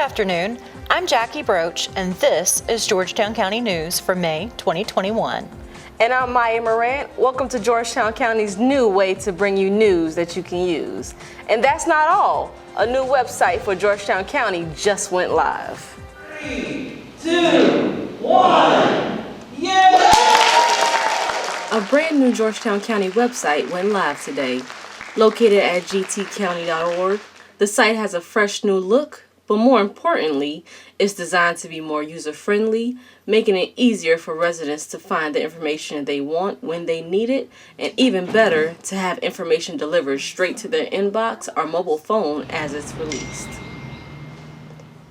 afternoon. I'm Jackie Broach, and this is Georgetown County News for May 2021. And I'm Maya Morant. Welcome to Georgetown County's new way to bring you news that you can use. And that's not all. A new website for Georgetown County just went live. 3, 2, 1, yeah! A brand new Georgetown County website went live today. Located at gtcounty.org, the site has a fresh new look, but more importantly, it's designed to be more user-friendly, making it easier for residents to find the information they want when they need it, and even better, to have information delivered straight to their inbox or mobile phone as it's released.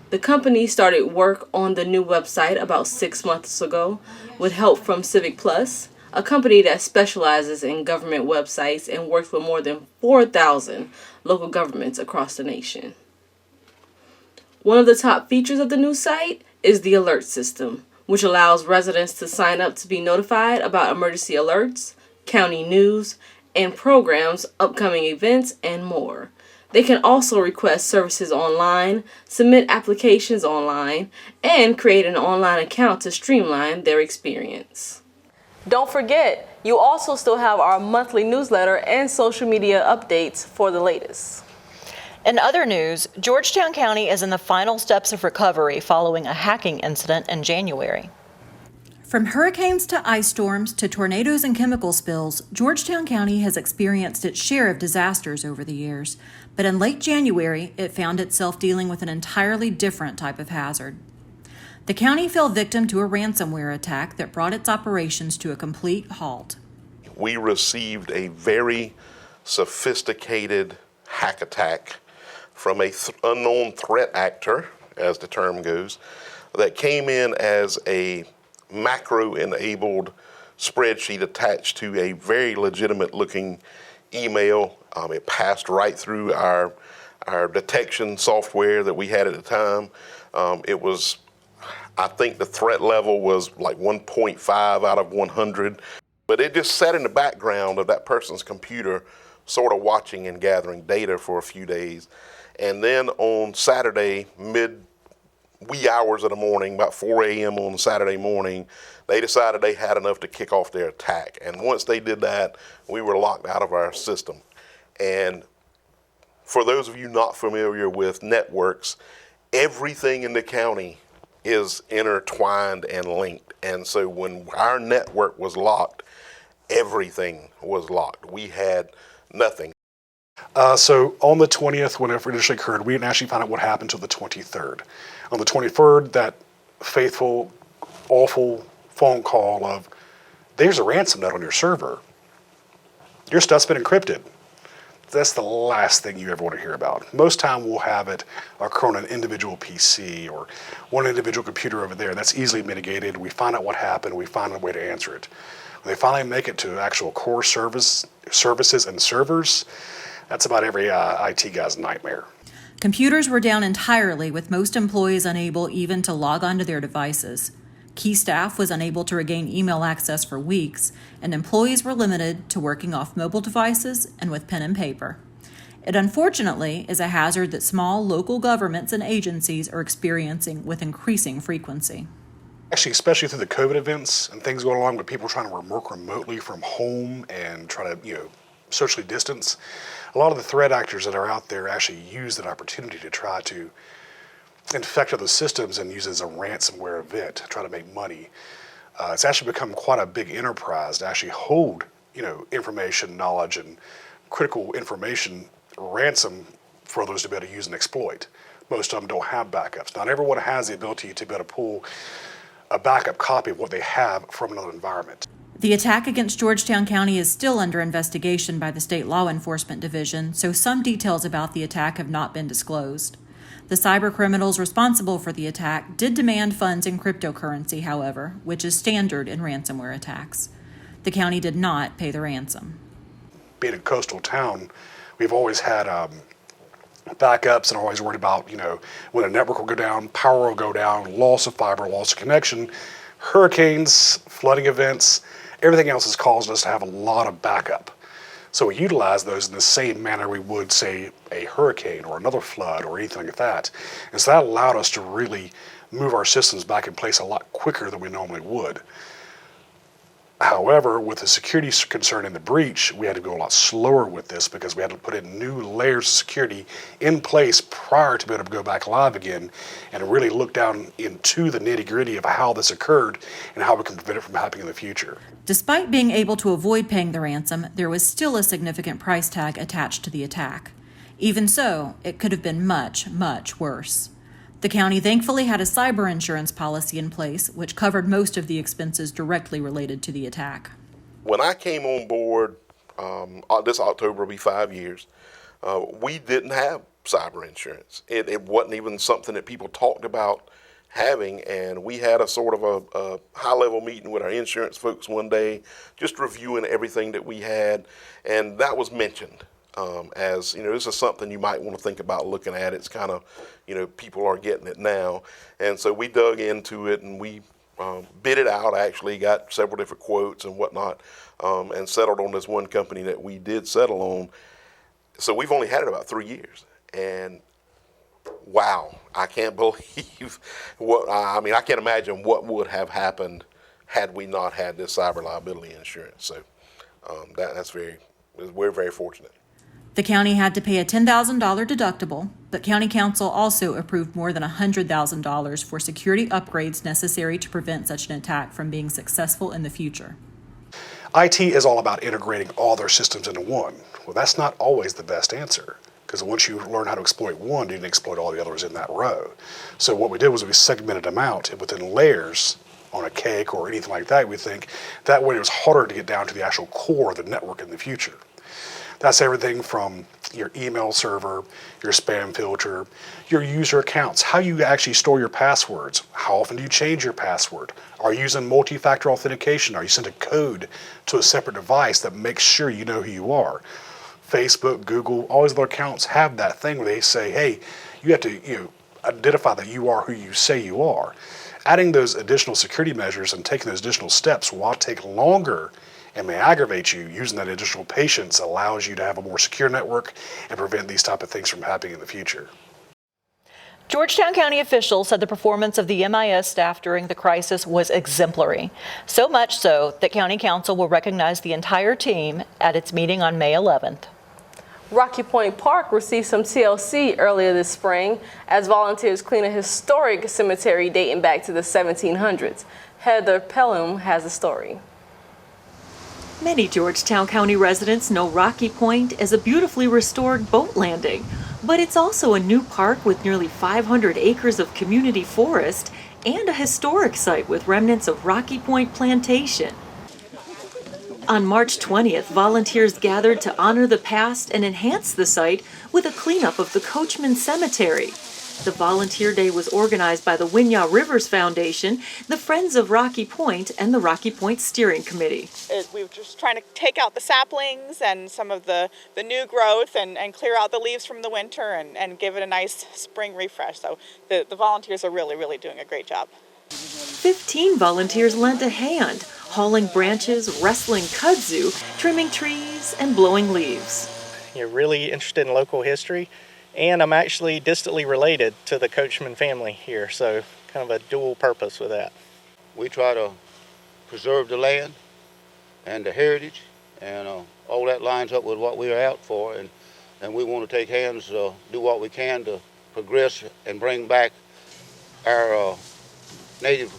The company started work on the new website about 6 months ago with help from Civic Plus, a company that specializes in government websites and works with more than 4,000 local governments across the nation. One of the top features of the new site is the alert system, which allows residents to sign up to be notified about emergency alerts, county news, and programs, upcoming events, and more. They can also request services online, submit applications online, and create an online account to streamline their experience. Don't forget, you also still have our monthly newsletter and social media updates for the latest. In other news, Georgetown County is in the final steps of recovery following a hacking incident in January. From hurricanes to ice storms to tornadoes and chemical spills, Georgetown County has experienced its share of disasters over the years. But in late January, it found itself dealing with an entirely different type of hazard. The county fell victim to a ransomware attack that brought its operations to a complete halt. We received a very sophisticated hack attack from a unknown threat actor, as the term goes, that came in as a macro-enabled spreadsheet attached to a very legitimate-looking email. It passed right through our detection software that we had at the time. I think the threat level was like 1.5 out of 100, but it just sat in the background of that person's computer, sort of watching and gathering data for a few days. And then on Saturday, wee hours of the morning, about 4 a.m. on Saturday morning, they decided they had enough to kick off their attack. And once they did that, we were locked out of our system. And for those of you not familiar with networks, everything in the county is intertwined and linked. And so when our network was locked, everything was locked. We had nothing. So on the 20th, whenever it initially occurred, we didn't actually find out what happened until the 23rd. On the 23rd, that faithful, awful phone call of, there's a ransom note on your server. Your stuff's been encrypted. That's the last thing you ever want to hear about. Most time we'll have it occur on an individual PC or one individual computer over there. That's easily mitigated. We find out what happened. We find a way to answer it. When they finally make it to actual core services and servers, that's about every IT guy's nightmare. Computers were down entirely, with most employees unable even to log onto their devices. Key staff was unable to regain email access for weeks, and employees were limited to working off mobile devices and with pen and paper. It unfortunately is a hazard that small local governments and agencies are experiencing with increasing frequency. Actually, especially through the COVID events and things going along with people trying to work remotely from home and try to, socially distance, a lot of the threat actors that are out there actually use that opportunity to try to infect other systems and use it as a ransomware event to try to make money. It's actually become quite a big enterprise to actually hold, information, knowledge, and critical information ransom for those to be able to use and exploit. Most of them don't have backups. Not everyone has the ability to be able to pull a backup copy of what they have from another environment. The attack against Georgetown County is still under investigation by the State Law Enforcement Division, so some details about the attack have not been disclosed. The cyber criminals responsible for the attack did demand funds in cryptocurrency, however, which is standard in ransomware attacks. The county did not pay the ransom. Being a coastal town, we've always had backups and always worried about, when a network will go down, power will go down, loss of fiber, loss of connection, hurricanes, flooding events, everything else has caused us to have a lot of backup. So we utilize those in the same manner we would, say, a hurricane or another flood or anything like that. And so that allowed us to really move our systems back in place a lot quicker than we normally would. However, with the security concern in the breach, we had to go a lot slower with this because we had to put in new layers of security in place prior to being able to go back live again and really look down into the nitty-gritty of how this occurred and how we can prevent it from happening in the future. Despite being able to avoid paying the ransom, there was still a significant price tag attached to the attack. Even so, it could have been much, much worse. The county thankfully had a cyber insurance policy in place, which covered most of the expenses directly related to the attack. When I came on board, this October will be 5 years, we didn't have cyber insurance. It wasn't even something that people talked about having, and we had a sort of a high-level meeting with our insurance folks one day, just reviewing everything that we had, and that was mentioned. As this is something you might want to think about looking at. It's kind of, people are getting it now. And so we dug into it and we bid it out, actually got several different quotes and whatnot, and settled on this one company that we did settle on. So we've only had it about 3 years. And wow, I can't believe I can't imagine what would have happened had we not had this cyber liability insurance. So we're very fortunate. The county had to pay a $10,000 deductible, but County Council also approved more than $100,000 for security upgrades necessary to prevent such an attack from being successful in the future. IT is all about integrating all their systems into one. Well, that's not always the best answer, because once you learn how to exploit one, you can exploit all the others in that row. So what we did was we segmented them out, and within layers on a cake or anything like that, we think that way it was harder to get down to the actual core of the network in the future. That's everything from your email server, your spam filter, your user accounts, how you actually store your passwords, how often do you change your password, are you using multi-factor authentication, are you sending a code to a separate device that makes sure you know who you are. Facebook, Google, all these other accounts have that thing where they say, hey, you have to identify that you are who you say you are. Adding those additional security measures and taking those additional steps, while take longer and may aggravate you, using that additional patience allows you to have a more secure network and prevent these type of things from happening in the future. Georgetown County officials said the performance of the MIS staff during the crisis was exemplary. So much so that County Council will recognize the entire team at its meeting on May 11th. Rocky Point Park received some TLC earlier this spring as volunteers clean a historic cemetery dating back to the 1700s. Heather Pelham has the story. Many Georgetown County residents know Rocky Point as a beautifully restored boat landing, but it's also a new park with nearly 500 acres of community forest and a historic site with remnants of Rocky Point Plantation. On March 20th, volunteers gathered to honor the past and enhance the site with a cleanup of the Coachman Cemetery. The volunteer day was organized by the Winyah Rivers Foundation, the Friends of Rocky Point, and the Rocky Point Steering Committee. We were just trying to take out the saplings and some of the new growth and clear out the leaves from the winter and give it a nice spring refresh. So the volunteers are really doing a great job. 15 volunteers lent a hand, hauling branches, wrestling kudzu, trimming trees, and blowing leaves. You're really interested in local history, and I'm actually distantly related to the Coachman family here, so kind of a dual purpose with that. We try to preserve the land and the heritage, and all that lines up with what we are out for, and we want to take hands to do what we can to progress and bring back our native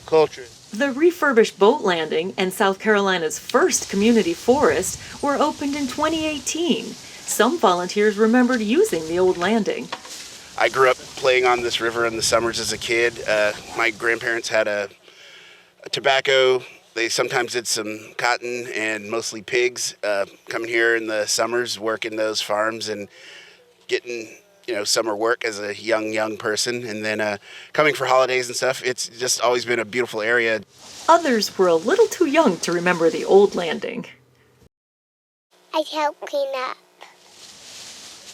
culture. The refurbished boat landing and South Carolina's first community forest were opened in 2018. Some volunteers remembered using the old landing. I grew up playing on this river in the summers as a kid. My grandparents had a tobacco. They sometimes did some cotton and mostly pigs. Coming here in the summers, working those farms and getting summer work as a young person, and then coming for holidays and stuff. It's just always been a beautiful area. Others were a little too young to remember the old landing. I helped clean up.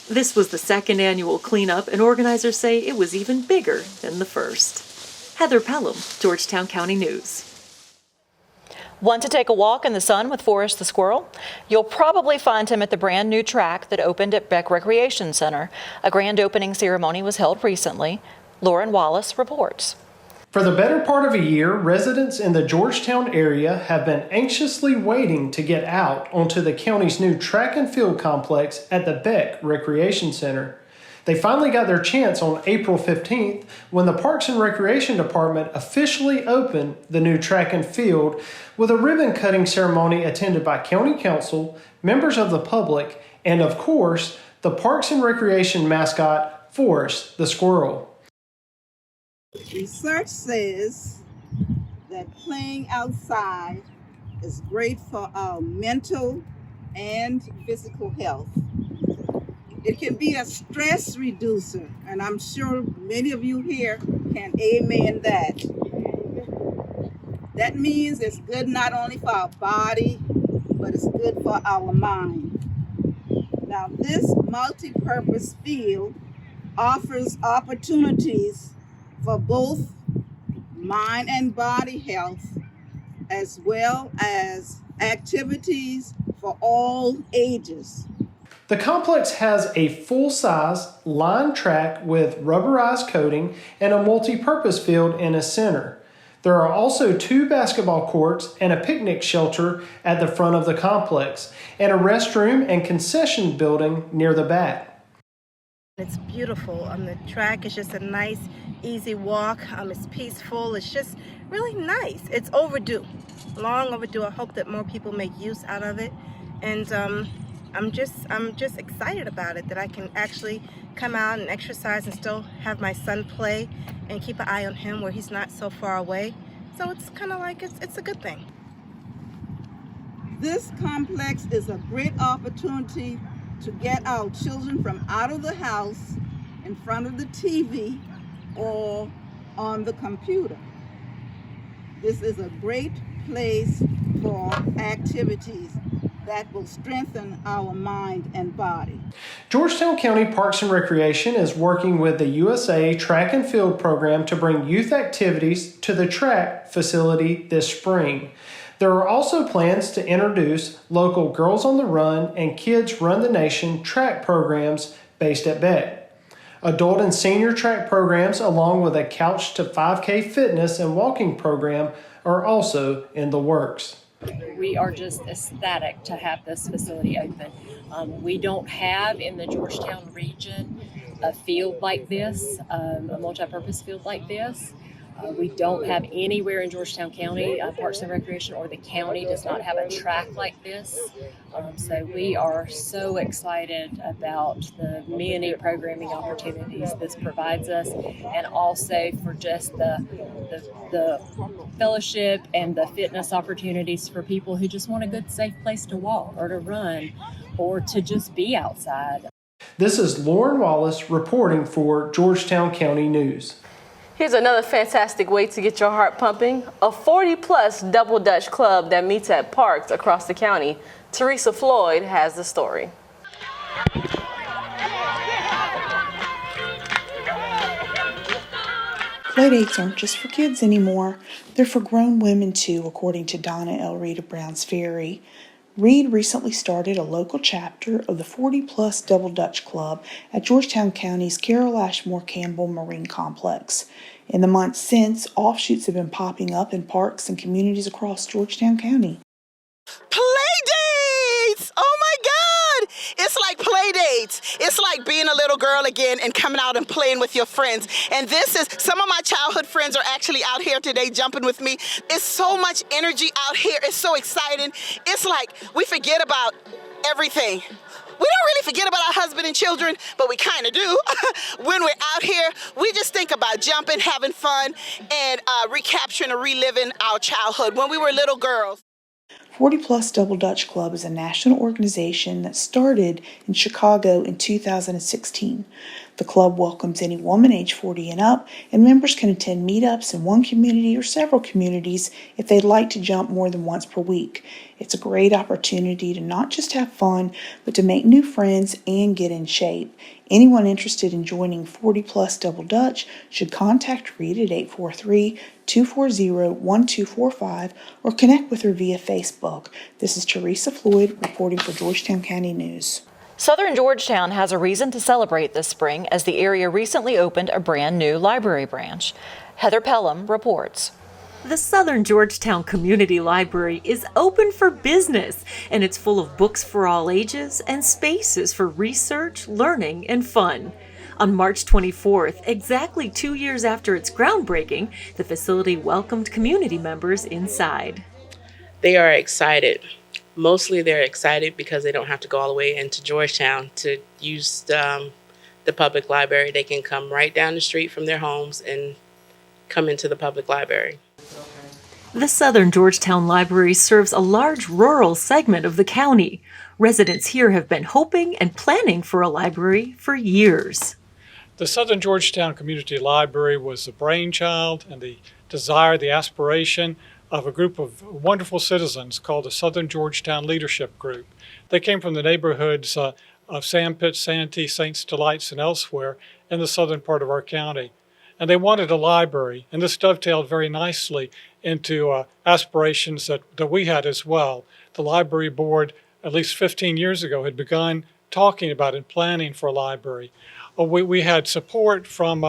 This was the second annual cleanup, and organizers say it was even bigger than the first. Heather Pelham, Georgetown County News. Want to take a walk in the sun with Forrest the squirrel? You'll probably find him at the brand new track that opened at Beck Recreation Center. A grand opening ceremony was held recently. Lauren Wallace reports. For the better part of a year, residents in the Georgetown area have been anxiously waiting to get out onto the county's new track and field complex at the Beck Recreation Center. They finally got their chance on April 15th when the Parks and Recreation Department officially opened the new track and field with a ribbon cutting ceremony attended by County Council, members of the public, and of course, the Parks and Recreation mascot, Forrest the squirrel. Research says that playing outside is great for our mental and physical health. It can be a stress reducer, and I'm sure many of you here can amen that. That means it's good not only for our body, but it's good for our mind. Now, this multi-purpose field offers opportunities for both mind and body health, as well as activities for all ages. The complex has a full-size lined track with rubberized coating and a multi-purpose field in a center. There are also 2 basketball courts and a picnic shelter at the front of the complex, and a restroom and concession building near the back. It's beautiful. The track is just a nice, easy walk. It's peaceful. It's just really nice. It's overdue, long overdue. I hope that more people make use out of it, and I'm just excited about it, that I can actually come out and exercise and still have my son play and keep an eye on him where he's not so far away. So it's kind of like it's a good thing. This complex is a great opportunity to get our children from out of the house, in front of the TV, or on the computer. This is a great place for activities that will strengthen our mind and body. Georgetown County Parks and Recreation is working with the USA Track and Field program to bring youth activities to the track facility this spring. There are also plans to introduce local Girls on the Run and Kids Run the Nation track programs based at Beck. Adult and senior track programs, along with a Couch to 5K fitness and walking program, are also in the works. We are just ecstatic to have this facility open. We don't have in the Georgetown region a field like this, a multi-purpose field like this. We don't have anywhere in Georgetown County, Parks and Recreation or the county does not have a track like this. So we are so excited about the many programming opportunities this provides us, and also for just the fellowship and the fitness opportunities for people who just want a good, safe place to walk or to run or to just be outside. This is Lauren Wallace reporting for Georgetown County News. Here's another fantastic way to get your heart pumping, a 40-plus Double Dutch club that meets at parks across the county. Teresa Floyd has the story. Playdates aren't just for kids anymore. They're for grown women too, according to Donna Elrita Brown's Ferry. Reed recently started a local chapter of the 40-plus Double Dutch Club at Georgetown County's Carol Ashmore Campbell Marine Complex. In the months since, offshoots have been popping up in parks and communities across Georgetown County. Playdates! Oh my God! It's like playdates. It's like being a little girl again and coming out and playing with your friends. And this is, some of my childhood friends are actually out here today jumping with me. It's so much energy out here. It's so exciting. It's like we forget about everything. We don't really forget about our husband and children, but we kind of do. When we're out here, we just think about jumping, having fun, and recapturing and reliving our childhood when we were little girls. 40-plus Double Dutch Club is a national organization that started in Chicago in 2016. The club welcomes any woman age 40 and up, and members can attend meetups in one community or several communities if they'd like to jump more than once per week. It's a great opportunity to not just have fun, but to make new friends and get in shape. Anyone interested in joining 40 Plus Double Dutch should contact Reed at 843-240-1245 or connect with her via Facebook. This is Teresa Floyd reporting for Georgetown County News. Southern Georgetown has a reason to celebrate this spring as the area recently opened a brand new library branch. Heather Pelham reports. The Southern Georgetown Community Library is open for business, and it's full of books for all ages and spaces for research, learning, and fun. On March 24th, exactly 2 years after its groundbreaking, the facility welcomed community members inside. They are excited. Mostly they're excited because they don't have to go all the way into Georgetown to use the public library. They can come right down the street from their homes and come into the public library. The Southern Georgetown Library serves a large rural segment of the county. Residents here have been hoping and planning for a library for years. The Southern Georgetown Community Library was the brainchild and the desire, the aspiration of a group of wonderful citizens called the Southern Georgetown Leadership Group. They came from the neighborhoods of Sandpit, Santee, Saints Delights, and elsewhere in the southern part of our county. And they wanted a library, and this dovetailed very nicely into aspirations that we had as well. The library board, at least 15 years ago, had begun talking about and planning for a library. We had support from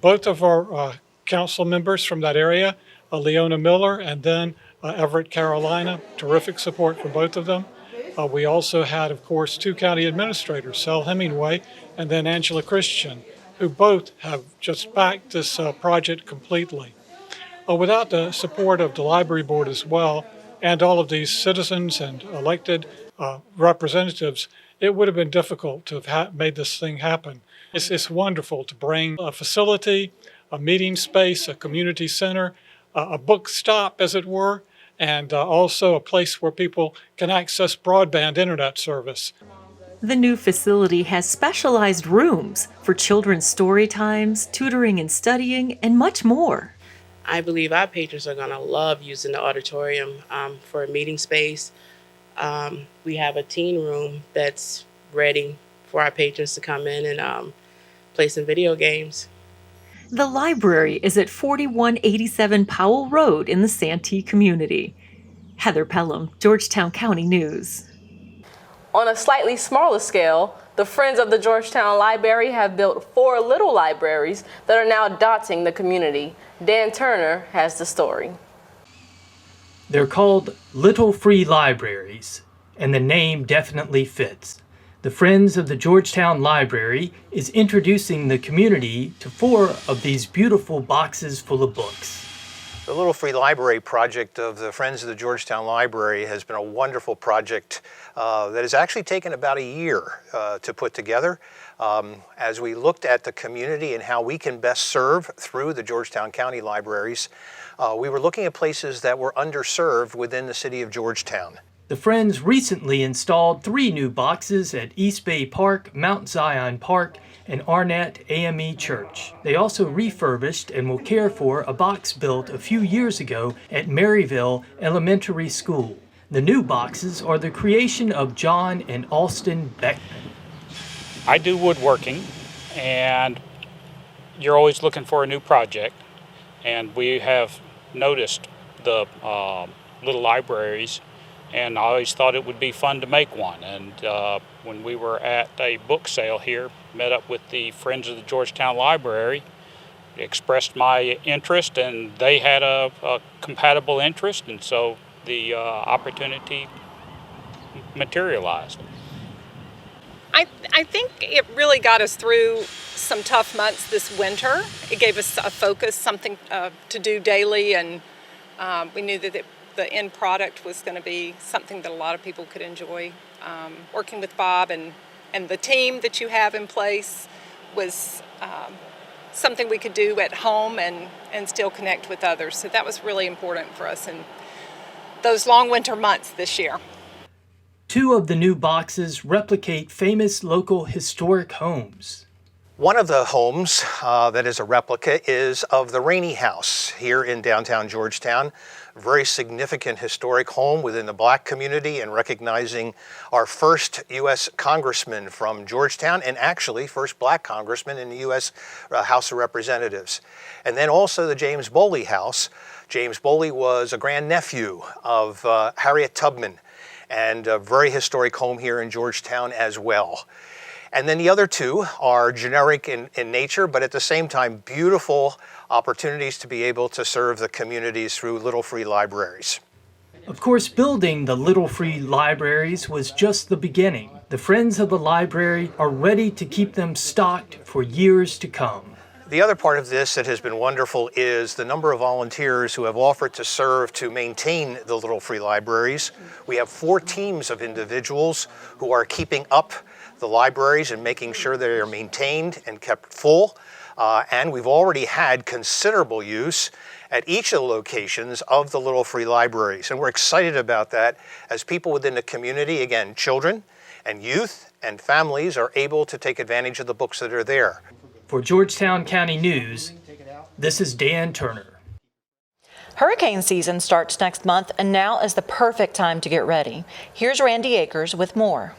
both of our council members from that area, Leona Miller and then Everett Carolina. Terrific support from both of them. We also had, of course, two county administrators, Sel Hemingway and then Angela Christian, who both have just backed this project completely. Without the support of the library board as well, and all of these citizens and elected representatives, it would have been difficult to have made this thing happen. It's wonderful to bring a facility, a meeting space, a community center, a book stop, as it were, and also a place where people can access broadband internet service. The new facility has specialized rooms for children's story times, tutoring and studying, and much more. I believe our patrons are going to love using the auditorium for a meeting space. We have a teen room that's ready for our patrons to come in and play some video games. The library is at 4187 Powell Road in the Santee community. Heather Pelham, Georgetown County News. On a slightly smaller scale, the Friends of the Georgetown Library have built 4 little libraries that are now dotting the community. Dan Turner has the story. They're called Little Free Libraries, and the name definitely fits. The Friends of the Georgetown Library is introducing the community to 4 of these beautiful boxes full of books. The Little Free Library project of the Friends of the Georgetown Library has been a wonderful project that has actually taken about a year to put together. As we looked at the community and how we can best serve through the Georgetown County Libraries, we were looking at places that were underserved within the city of Georgetown. The Friends recently installed 3 new boxes at East Bay Park, Mount Zion Park, and Arnett AME Church. They also refurbished and will care for a box built a few years ago at Maryville Elementary School. The new boxes are the creation of John and Alston Beck. I do woodworking, and you're always looking for a new project, and we have noticed the little libraries, and I always thought it would be fun to make one. And when we were at a book sale here, met up with the Friends of the Georgetown Library, expressed my interest, and they had a compatible interest, and so the opportunity materialized. I think it really got us through some tough months this winter. It gave us a focus, something to do daily, and we knew that the end product was going to be something that a lot of people could enjoy. Working with Bob and the team that you have in place was something we could do at home and still connect with others. So that was really important for us in those long winter months this year. 2 of the new boxes replicate famous local historic homes. One of the homes that is a replica is of the Rainey House here in downtown Georgetown. A very significant historic home within the Black community, and recognizing our first U.S. congressman from Georgetown, and actually first Black congressman in the U.S. House of Representatives. And then also the James Boley House. James Boley was a grandnephew of Harriet Tubman, and a very historic home here in Georgetown as well. And then the other two are generic in nature, but at the same time, beautiful opportunities to be able to serve the communities through little free libraries. Of course, building the Little Free Libraries was just the beginning. The Friends of the Library are ready to keep them stocked for years to come. The other part of this that has been wonderful is the number of volunteers who have offered to serve to maintain the Little Free Libraries. We have 4 teams of individuals who are keeping up the libraries and making sure they are maintained and kept full. And we've already had considerable use at each of the locations of the Little Free Libraries. And we're excited about that as people within the community, again, children and youth and families, are able to take advantage of the books that are there. For Georgetown County News, this is Dan Turner. Hurricane season starts next month, and now is the perfect time to get ready. Here's Randy Akers with more.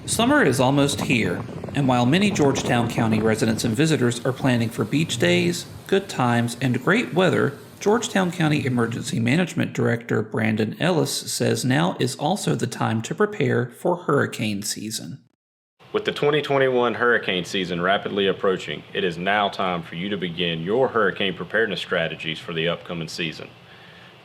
Summer is almost here, and while many Georgetown County residents and visitors are planning for beach days, good times, and great weather, Georgetown County Emergency Management Director Brandon Ellis says now is also the time to prepare for hurricane season. With the 2021 hurricane season rapidly approaching, it is now time for you to begin your hurricane preparedness strategies for the upcoming season.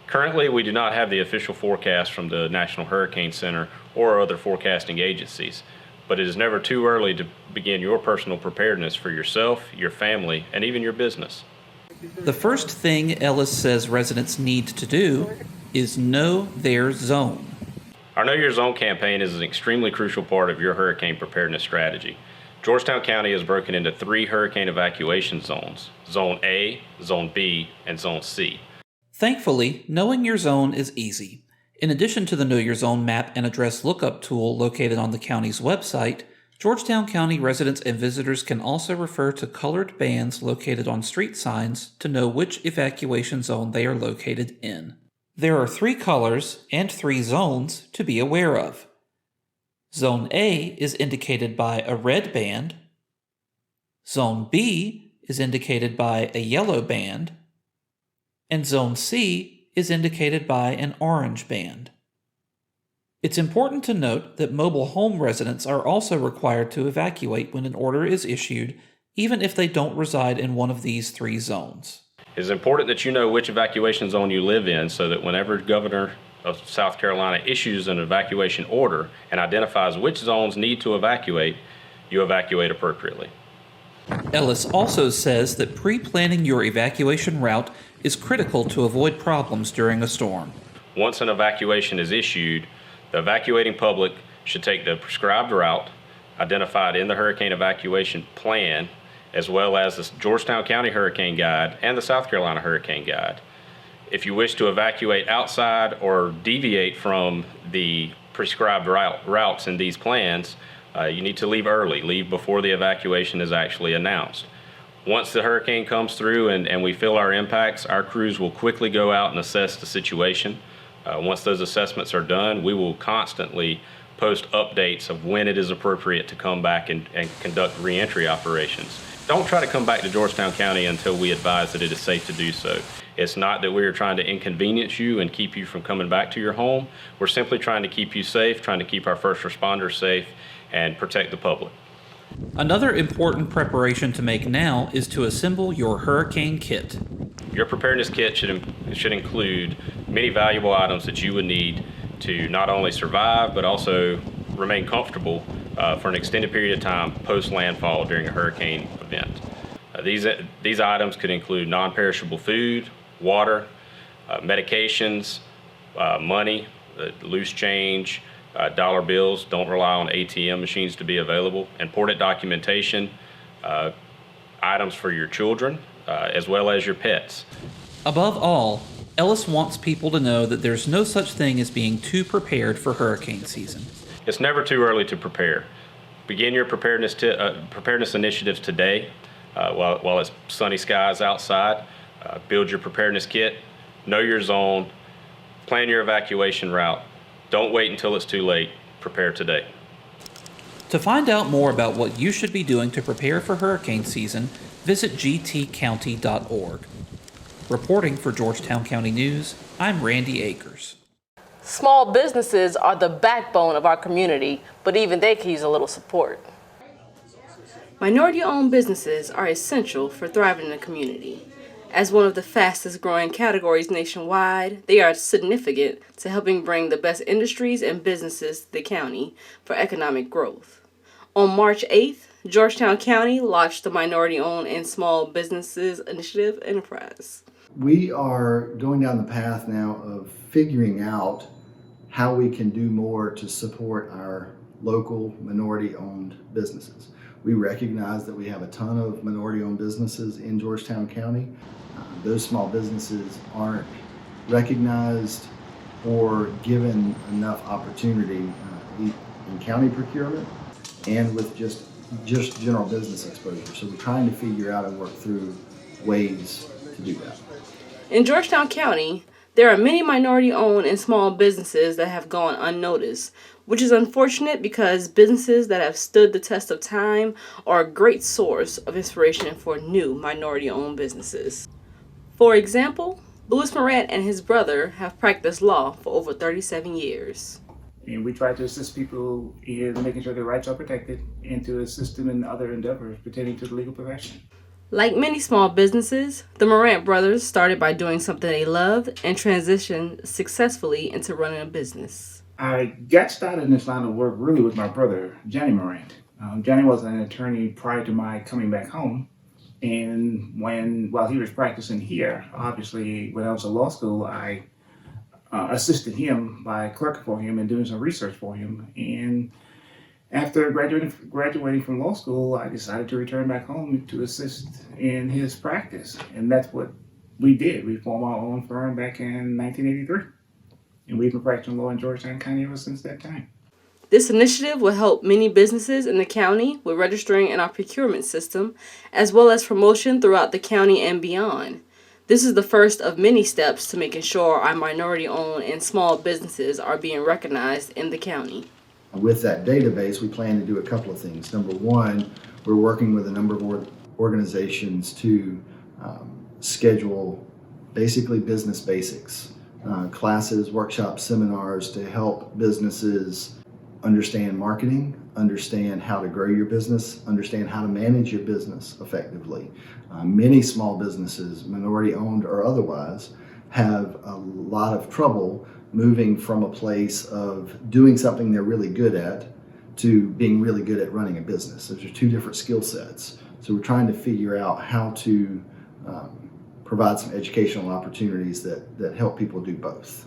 Currently, we do not have the official forecast from the National Hurricane Center or other forecasting agencies, but it is never too early to begin your personal preparedness for yourself, your family, and even your business. The first thing Ellis says residents need to do is know their zone. Our Know Your Zone campaign is an extremely crucial part of your hurricane preparedness strategy. Georgetown County is broken into 3 hurricane evacuation zones: Zone A, Zone B, and Zone C. Thankfully, knowing your zone is easy. In addition to the Know Your Zone map and address lookup tool located on the county's website, Georgetown County residents and visitors can also refer to colored bands located on street signs to know which evacuation zone they are located in. There are 3 colors and 3 zones to be aware of. Zone A is indicated by a red band. Zone B is indicated by a yellow band. And Zone C is indicated by an orange band. It's important to note that mobile home residents are also required to evacuate when an order is issued, even if they don't reside in one of these 3 zones. It is important that you know which evacuation zone you live in so that whenever Governor of South Carolina issues an evacuation order and identifies which zones need to evacuate, you evacuate appropriately. Ellis also says that pre-planning your evacuation route is critical to avoid problems during a storm. Once an evacuation is issued, the evacuating public should take the prescribed route identified in the hurricane evacuation plan, as well as the Georgetown County Hurricane Guide and the South Carolina Hurricane Guide. If you wish to evacuate outside or deviate from the prescribed routes in these plans, you need to leave early, leave before the evacuation is actually announced. Once the hurricane comes through and we feel our impacts, our crews will quickly go out and assess the situation. Once those assessments are done, we will constantly post updates of when it is appropriate to come back and conduct reentry operations. Don't try to come back to Georgetown County until we advise that it is safe to do so. It's not that we are trying to inconvenience you and keep you from coming back to your home. We're simply trying to keep you safe, trying to keep our first responders safe, and protect the public. Another important preparation to make now is to assemble your hurricane kit. Your preparedness kit should include many valuable items that you would need to not only survive, but also remain comfortable for an extended period of time post-landfall during a hurricane event. These items could include non-perishable food, water, medications, money, loose change, dollar bills. Don't rely on ATM machines to be available. Important documentation, items for your children, as well as your pets. Above all, Ellis wants people to know that there's no such thing as being too prepared for hurricane season. It's never too early to prepare. Begin your preparedness initiatives today while it's sunny skies outside. Build your preparedness kit, know your zone, plan your evacuation route. Don't wait until it's too late. Prepare today. To find out more about what you should be doing to prepare for hurricane season, visit gtcounty.org. Reporting for Georgetown County News, I'm Randy Akers. Small businesses are the backbone of our community, but even they can use a little support. Minority-owned businesses are essential for thriving in the community. As one of the fastest growing categories nationwide, they are significant to helping bring the best industries and businesses to the county for economic growth. On March 8th, Georgetown County launched the Minority-Owned and Small Businesses Initiative Enterprise. We are going down the path now of figuring out how we can do more to support our local minority-owned businesses. We recognize that we have a ton of minority-owned businesses in Georgetown County. Those small businesses aren't recognized or given enough opportunity in county procurement and with just general business exposure. So we're trying to figure out and work through ways to do that. In Georgetown County, there are many minority-owned and small businesses that have gone unnoticed, which is unfortunate because businesses that have stood the test of time are a great source of inspiration for new minority-owned businesses. For example, Louis Morant and his brother have practiced law for over 37 years. And we try to assist people in making sure their rights are protected and to assist them in other endeavors pertaining to the legal profession. Like many small businesses, the Morant brothers started by doing something they loved and transitioned successfully into running a business. I got started in this line of work really with my brother, Johnny Morant. Johnny was an attorney prior to my coming back home. And while he was practicing here, obviously when I was in law school, I assisted him by clerking for him and doing some research for him. And after graduating from law school, I decided to return back home to assist in his practice. And that's what we did. We formed our own firm back in 1983. And we've been practicing law in Georgetown County ever since that time. This initiative will help many businesses in the county with registering in our procurement system, as well as promotion throughout the county and beyond. This is the first of many steps to making sure our minority-owned and small businesses are being recognized in the county. With that database, we plan to do a couple of things. Number one, we're working with a number of organizations to schedule basically business basics, classes, workshops, seminars to help businesses understand marketing, understand how to grow your business, understand how to manage your business effectively. Many small businesses, minority-owned or otherwise, have a lot of trouble moving from a place of doing something they're really good at to being really good at running a business. Those are two different skill sets. So we're trying to figure out how to provide some educational opportunities that help people do both.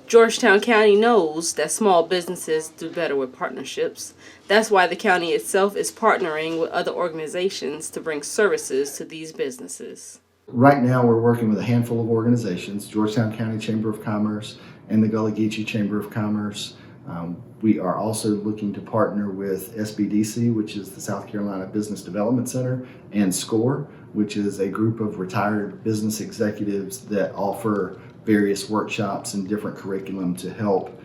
Georgetown County knows that small businesses do better with partnerships. That's why the county itself is partnering with other organizations to bring services to these businesses. Right now we're working with a handful of organizations, Georgetown County Chamber of Commerce and the Gullah Geechee Chamber of Commerce. We are also looking to partner with SBDC, which is the South Carolina Business Development Center, and SCORE, which is a group of retired business executives that offer various workshops and different curriculum to help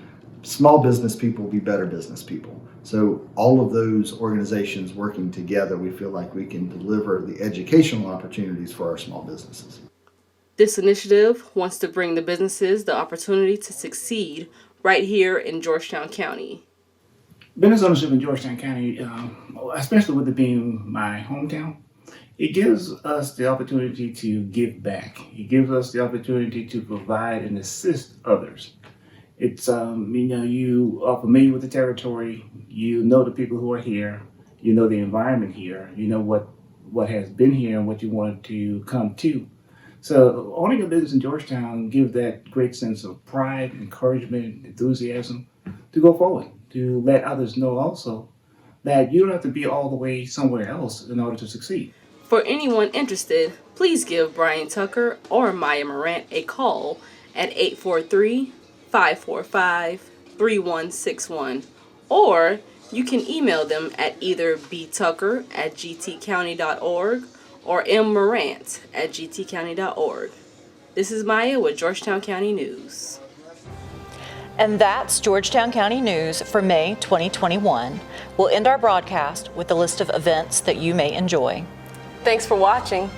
small business people be better business people. So all of those organizations working together, we feel like we can deliver the educational opportunities for our small businesses. This initiative wants to bring the businesses the opportunity to succeed right here in Georgetown County. Business ownership in Georgetown County, especially with it being my hometown, it gives us the opportunity to give back. It gives us the opportunity to provide and assist others. It's, you are familiar with the territory, you know the people who are here, you know the environment here, you know what has been here and what you want to come to. So owning a business in Georgetown gives that great sense of pride, encouragement, enthusiasm to go forward, to let others know also that you don't have to be all the way somewhere else in order to succeed. For anyone interested, please give Brian Tucker or Maya Morant a call at 843-545-3161 or You can email them at either btucker@gtcounty.org or mmorant@gtcounty.org. This is Maya with Georgetown County News. And that's Georgetown County News for May 2021. We'll end our broadcast with a list of events that you may enjoy. Thanks for watching.